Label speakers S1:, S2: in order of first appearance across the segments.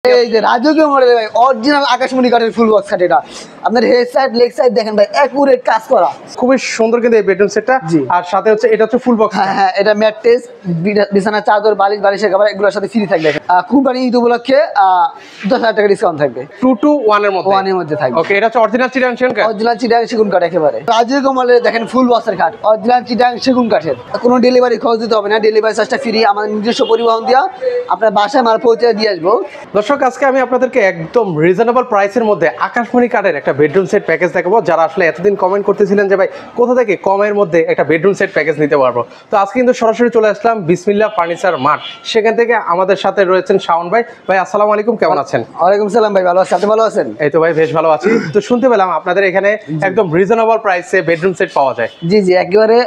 S1: এই যে রাজকীয় মডেল ভাই অরিজিনাল আকাশমণি কাঠের ফুল বক্স খাট। এটা আপনার হেড সাইড লেগ সাইড দেখেন ভাই একুরেট কাজ করা,
S2: খুবই সুন্দর কিন্তু এই বেডরুম সেটটা। আর সাথে হচ্ছে এটা হচ্ছে ফুল বক্স।
S1: হ্যাঁ এটা ম্যাট্রেস, বিছানা চাদর, বালিশ, বালিশের কভার এগুলোর সাথে ফ্রি থাকবে। কোম্পানি ঈদ উপলক্ষে 10,000 টাকা ডিসকাউন্ট থাকবে।
S2: 2 to 1 এর মধ্যে,
S1: 1 এর মধ্যে থাকবে।
S2: ওকে, এটা হচ্ছে অরিজিনাল চিটাগাং সেগুন কাঠ।
S1: অরিজিনাল চিটাগাং সেগুন কাঠ একেবারে রাজকীয় মডেলের দেখেন ফুল বক্সের খাট, অরিজিনাল চিটাগাং সেগুন কাঠের। কোনো ডেলিভারি খরচ দিতে হবে না, ডেলিভারি চার্জটা ফ্রি, আমাদের নিজস্ব পরিবহন দিয়া আপনার বাসায় মাল পৌঁছে দিয়ে আসবো।
S2: দর্শক, আজকে আমি আপনাদেরকে একদম রিজনেবল প্রাইসের মধ্যে আকাশমণি কাঠের একটা বেডরুম সেট প্যাকেজ দেখাবো। যারা আসলে এতদিন কমেন্ট করতেছিলেন যে ভাই কোথা থেকে কমের মধ্যে একটা বেডরুম সেট প্যাকেজ নিতে পারবো, তো আজকে কিন্তু সরাসরি চলে আসলাম বিসমিল্লাহ ফার্নিচার মার্ট। সেখান থেকে আমাদের সাথে রয়েছেন শাওন ভাই। ভাই আসসালামু আলাইকুম, কেমন আছেন?
S1: ওয়ালাইকুম সালাম ভাই, ভালো আছেন? আপনি ভালো আছেন?
S2: এই তো ভাই বেশ ভালো আছি। তো শুনতে পেলাম আপনাদের এখানে একদম রিজনেবল প্রাইসে বেডরুম সেট পাওয়া যায়।
S1: জি একেবারে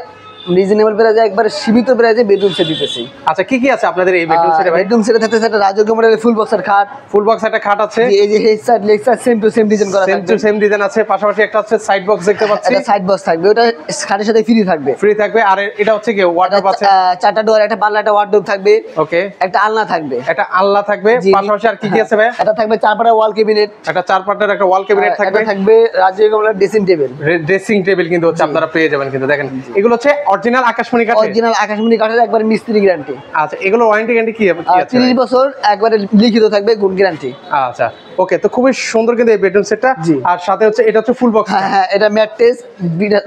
S1: রিজনেবল প্রাইসে, একবারে সীমিত প্রাইসে বেডরুম সেট দিতেছি।
S2: আচ্ছা, কি কি আছে আপনাদের এই বেডরুম সেটে?
S1: বেডরুম সেটে থাকতেছে একটা রাজকীয় মডেলের ফুল বক্সের খাট,
S2: ফুল বক্স একটা খাট আছে।
S1: এই যে head side leg side same to same design করা থাকবে।
S2: সেম টু সেম ডিজাইন আছে, পাশাপাশি একটা হচ্ছে সাইড বক্স দেখতে পাচ্ছি।
S1: এটা সাইড বক্স থাকবে, ওটা খাটের সাথে ফ্রি থাকবে।
S2: ফ্রি থাকবে। আর এটা হচ্ছে কি ওয়ার্ডরোব আছে,
S1: 4টা ডোর, একটা পাল্লা, একটা ওয়ার্ডরোব থাকবে।
S2: ওকে,
S1: একটা আলনা থাকবে,
S2: একটা আলনা থাকবে। পাশাপাশি আর কি কি আছে ভাই?
S1: এটা থাকবে 4 ওয়াল ক্যাবিনেট,
S2: একটা 4 পাটের একটা ওয়াল ক্যাবিনেট থাকবে।
S1: এটা থাকবে রাজকীয় মডেলের ড্রেসিং টেবিল।
S2: ড্রেসিং টেবিল কিন্তু হচ্ছে আপনারা পেয়ে যাবেন। কিন্তু দেখেন এগুলো হচ্ছে অরিজিনাল আকাশমণি কাঠের।
S1: অরিজিনাল আকাশমণি কাঠের, একবার মিস্ত্রি গ্যারান্টি।
S2: আচ্ছা, এগুলো ওয়ারেন্টি গ্যারান্টি কি আছে?
S1: 30 বছর একবারে লিখিত থাকবে, গুড গ্যারান্টি।
S2: আচ্ছা ওকে, তো খুবই সুন্দর কিন্তু এই বেডরুম সেটটা। আর সাথে হচ্ছে এটা হচ্ছে ফুল বক্স।
S1: হ্যাঁ এটা ম্যাট্রেস,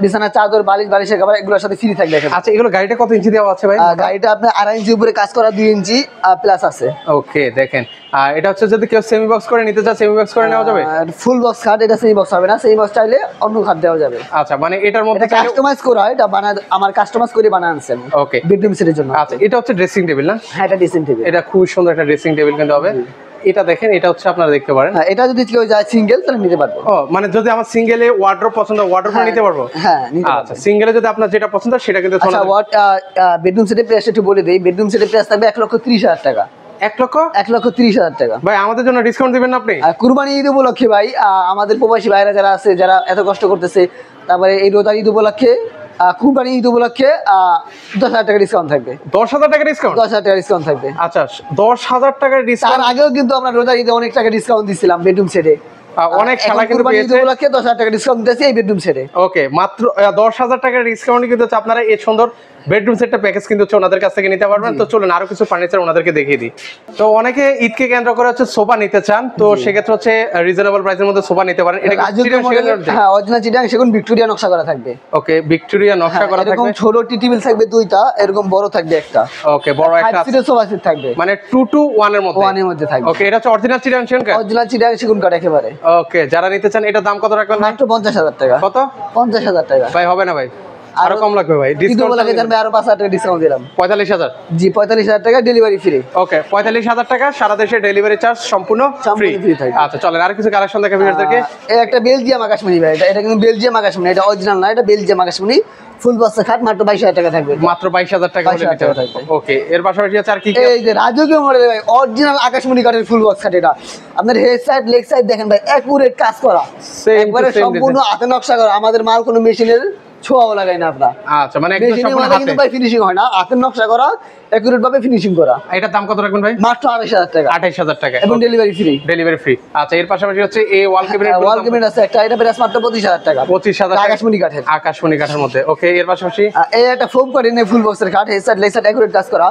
S1: বিছানা চাদর, বালিশ, বালিশের কভার এগুলোর সাথে ফ্রি থাকবে।
S2: আচ্ছা, এগুলো গাড়িটা কত ইঞ্চি দেওয়া আছে ভাই?
S1: গাড়িটা আপনার 2.5 ইঞ্চি উপরে কাজ করা, 2 ইঞ্চি প্লাস আছে।
S2: ওকে, দেখেন এটা হচ্ছে যদি কেউ সেমি বক্স করে নিতে চায়, সেমি বক্স করে নেওয়া যাবে।
S1: ফুল বক্স খাট, এটা সেমি বক্স হবে না, সেমি বক্স চাইলে অন্য খাট দেওয়া যাবে।
S2: আচ্ছা, মানে এটার মধ্যে
S1: কাস্টমাইজ করা হয়, এটা বানায় আমার কাস্টমাইজ করে বানায় আনছেন।
S2: ওকে,
S1: বেডরুম সেটের জন্য।
S2: আচ্ছা, এটা হচ্ছে ড্রেসিং টেবিল না?
S1: হ্যাঁ এটা ড্রেসিং টেবিল।
S2: এটা খুব সুন্দর একটা ড্রেসিং টেবিল কিন্তু হবে। এটা দেখেন, এটা হচ্ছে আপনারা দেখতে পারেন।
S1: এটা যদি কেউ যায় সিঙ্গেল তাহলে নিতে পারবো।
S2: ও মানে যদি আমার সিঙ্গেলে ওয়ার্ডরোব পছন্দ, ওয়ার্ডরোব নিতে পারবো।
S1: হ্যাঁ নিতে পারবো।
S2: আচ্ছা, সিঙ্গেলে যদি আপনার যেটা পছন্দ সেটা কিন্তু।
S1: আচ্ছা বেডরুম সেটের প্রাইস একটু বলে দেই। বেডরুম সেটের প্রাইস থাকবে 1,30,000 টাকা।
S2: 1,30,000
S1: টাকা।
S2: ভাই আমাদের জন্য ডিসকাউন্ট দিবেন না আপনি?
S1: কুরবানি ঈদ উপলক্ষে ভাই, আমাদের প্রবাসী ভাইরা যারা আছে, যারা এত কষ্ট করতেছে, তারপরে এই রোজার ঈদ উপলক্ষে, কুরবানি ঈদ উপলক্ষে 10,000 টাকা ডিসকাউন্ট থাকবে।
S2: 10,000 টাকা ডিসকাউন্ট?
S1: 10,000 টাকা ডিসকাউন্ট থাকবে।
S2: আচ্ছা, 10,000 টাকার ডিসকাউন্ট।
S1: তার আগেও কিন্তু আমরা রোজার ঈদে অনেক টাকা ডিসকাউন্ট দিছিলাম বেডরুম সেটে।
S2: অনেক খেলা কিন্তু পেয়েছে।
S1: 10,000 টাকা ডিসকাউন্ট দিতেছি এই বেডরুম সেটে।
S2: ওকে, মাত্র 10,000 টাকার ডিসকাউন্ট কিন্তু আপনারা এই সুন্দর বেডরুম সেটটা প্যাকেজ কিন্তু ওনাদের কাছ থেকে নিতে পারবেন। তো চলুন আরো কিছু ফার্নিচার ওনাদেরকে দেখিয়ে দিই। তো অনেকে ঈদকে কেন্দ্র করে হচ্ছে সোফা নিতে চান, তো সেক্ষেত্রে হচ্ছে রিজনেবল প্রাইসের মধ্যে সোফা নিতে পারেন। এটা
S1: রাজকীয় মডেলের, হ্যাঁ অরিজিনাল চিটাগাং সেগুন ভিক্টোরিয়া নকশা করা থাকবে।
S2: ওকে, ভিক্টোরিয়া নকশা করা থাকবে।
S1: এরকম ছোট টি টেবিল থাকবে 2টা, এরকম বড় থাকবে একটা।
S2: ওকে, বড় একটা
S1: 5 সিটের সোফা সেট থাকবে,
S2: মানে 2 to 1 এর মধ্যে।
S1: 1 এর মধ্যে থাকবে।
S2: ওকে, এটা হচ্ছে অরিজিনাল চিটাগাং সেগুন কাঠ।
S1: অরিজিনাল চিটাগাং সেগুন কাঠ একেবারে।
S2: ওকে, যারা নিতে চান এটার দাম কত রাখবেন?
S1: মাত্র 50,000 টাকা।
S2: কত?
S1: 50,000 টাকা।
S2: ভাই হবে না ভাই, আরো কম লাগবে ভাই।
S1: ডিসকাউন্ট লাগে জানবে, আরো 5,000 টাকা ডিসকাউন্ট দিলাম।
S2: 45,000?
S1: জি 45,000 টাকা ডেলিভারি ফ্রি।
S2: ওকে, 45,000 টাকা, সারা দেশে ডেলিভারি চার্জ সম্পূর্ণ ফ্রি
S1: থাকবে।
S2: আচ্ছা চলেন আর কিছু কালেকশন দেখা ভিউয়ারদেরকে।
S1: এই একটা বেলজিয়াম আকাশমণি ভাই, এটা কিন্তু বেলজিয়াম আকাশমণি, এটা অরিজিনাল না, এটা বেলজিয়াম আকাশমণি ফুল বক্স খাট, মাত্র 22,000 টাকা থাকবে।
S2: মাত্র 22,000 টাকা হলে নিতে পারবেন। ওকে, এর পাশাপাশি আছে আর কি কি?
S1: এই যে রাজকীয় মডেল ভাই অরিজিনাল আকাশমণি কাঠের ফুল বক্স খাট। এটা আপনার হেড সাইড লেগ সাইড দেখেন ভাই একুরেট কাজ করা, একবারে সম্পূর্ণ হাতে নকশা করা। আমাদের মাল কোনো মেশিনের ছোঁয়াও লাগাই না আমরা।
S2: আচ্ছা, মানে একদম সম্পূর্ণ
S1: হাতে কিন্তু ভাই ফিনিশিং হয় না, হাতের নকশা করা, একুরেট ভাবে ফিনিশিং করা।
S2: এটার দাম কত রাখবেন ভাই?
S1: মাত্র 28,000 টাকা।
S2: 28,000 টাকা
S1: এবং ডেলিভারি ফ্রি।
S2: Delivery free. আচ্ছা, এর পাশাপাশি হচ্ছে এই ওয়াল ক্যাবিনেট।
S1: ওয়াল ক্যাবিনেট আছে একটা, এটা প্রাইস মাত্র 25,000 টাকা।
S2: 25,000
S1: আকাশমণি কাঠের।
S2: আকাশমণি কাঠের মধ্যে। ওকে, এর পাশাপাশি
S1: এই একটা ফোম কাটিং ফুল বক্সের কাঠ, head side leg side accurate কাজ করা।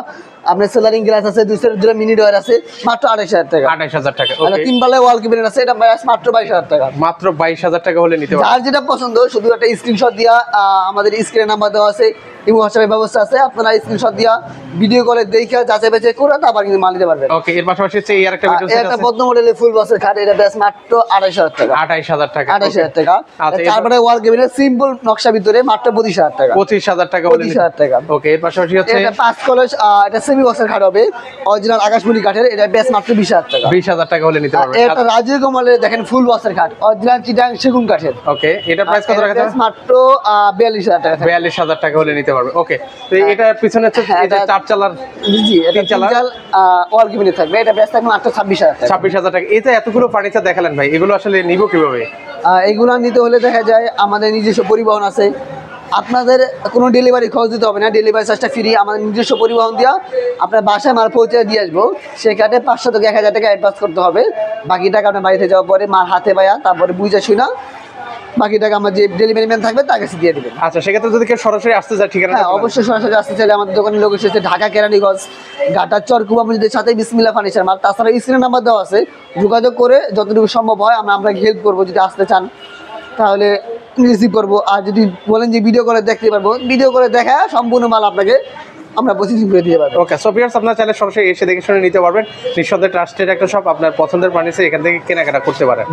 S1: আপনার সেলারিং গ্লাস আছে, 2 মিনি ডোর আছে, মাত্র 28,000 টাকা।
S2: 28,000 টাকা।
S1: আর 3 পাল্লা ওয়াল ক্যাবিনেট আছে, এটা প্রাইস মাত্র 22,000 টাকা।
S2: মাত্র 22,000 টাকা হলে নিতে পারবেন।
S1: যার যেটা পছন্দ শুধু একটা স্ক্রিনশট দিয়া, আমাদের স্ক্রিনে নাম্বার দেওয়া আছে, ইমো হোয়াটসঅ্যাপের ব্যবস্থা আছে, আপনারা স্ক্রিনশট দিয়া ভিডিও কলে দেখে যাচাই বাছাই করে তারপর কিন্তু মাল নিতে পারবেন।
S2: ওকে, এর পাশাপাশি হচ্ছে এই আরেকটা ভিডিও সেট আছে,
S1: একটা পদ্ম মডেলের ফুল বক্সের খাট, এটা প্রাইস মাত্র 28,000 টাকা।
S2: 28,000 টাকা।
S1: 28,000 টাকা।
S2: আচ্ছা,
S1: তারপরে ওয়াল ক্যাবিনেট সিম্পল নকশা ভিতরে মাত্র 25,000 টাকা।
S2: 25,000 টাকা হলে
S1: 25,000 টাকা।
S2: ওকে, এর পাশাপাশি হচ্ছে
S1: এটা 5 কলস, এটা সেমি বক্সের খাট হবে, অরিজিনাল আকাশমণি কাঠের, এটা প্রাইস মাত্র 20,000 টাকা।
S2: 20,000 টাকা হলে নিতে পারবেন।
S1: এটা রাজকীয় মডেলের দেখেন ফুল বক্সের খাট, অরিজিনাল চিটাগাং সেগুন কাঠের।
S2: ওকে, এটা প্রাইস কত রাখা যাবে?
S1: মাত্র 42,000 টাকা।
S2: 42,000 টাকা হলে নিতে পারবে। ওকে, তো এটা পিছনে হচ্ছে এই যে 4 চালার,
S1: জি এটা 3 চাল ওয়াল ক্যাবিনেট থাকবে, এটা প্রাইস থাকবে মাত্র 26,000 টাকা।
S2: 26,000 টাকা। এই যে এতগুলো ফার্নিচার দেখালেন ভাই, এগুলো আসলে নিব কিভাবে?
S1: এগুলো নিতে হলে দেখা যায় আমাদের নিজস্ব পরিবহন আছে, আপনাদের কোনো ডেলিভারি খরচ দিতে হবে না, ডেলিভারি চার্জটা ফ্রি। আমাদের নিজস্ব পরিবহন দেওয়া আপনার বাসায় মাল পৌঁছে দিয়ে আসবো, সেখানে 500 থেকে 1000 টাকা অ্যাডভান্স করতে হবে। বাকি টাকা আপনার বাড়িতে যাওয়ার পরে মাল হাতে পায়া তারপরে বুঝে শুনা বাকি টাকা আমার যে ডেলিভারি ম্যান থাকবে তার কাছে দিয়ে দেবেন।
S2: আচ্ছা, সেক্ষেত্রে যদি কেউ সরাসরি আসতে চায় ঠিকানা?
S1: হ্যাঁ, অবশ্যই সরাসরি আসতে চাইলে আমাদের দোকানের লোকেশন হচ্ছে ঢাকা কেরানীগঞ্জ ঘাটাচর কুবা মসজিদের সাথে বিসমিল্লাহ ফার্নিচার মার্ট। তাছাড়া স্ক্রিনের নাম্বার দেওয়া আছে, যোগাযোগ করে যতটুকু সম্ভব হয় আমরা হেল্প করবো। যদি আসতে চান তাহলে রিসিভ করবো, আর যদি বলেন যে ভিডিও করে দেখতে পারবো, ভিডিও করে দেখা সম্পূর্ণ মাল আপনাকে আমরা প্রসেসিং করে দিয়ে পারবো।
S2: ওকে, সো ভিউয়ার্স আপনারা চাইলে সরাসরি এসে দেখে শুনে নিতে পারবেন। নিঃসন্দেহে ট্রাস্টেড একটা শপ, আপনার পছন্দের ফার্নিচার এখান থেকে কেনাকাটা করতে পারেন।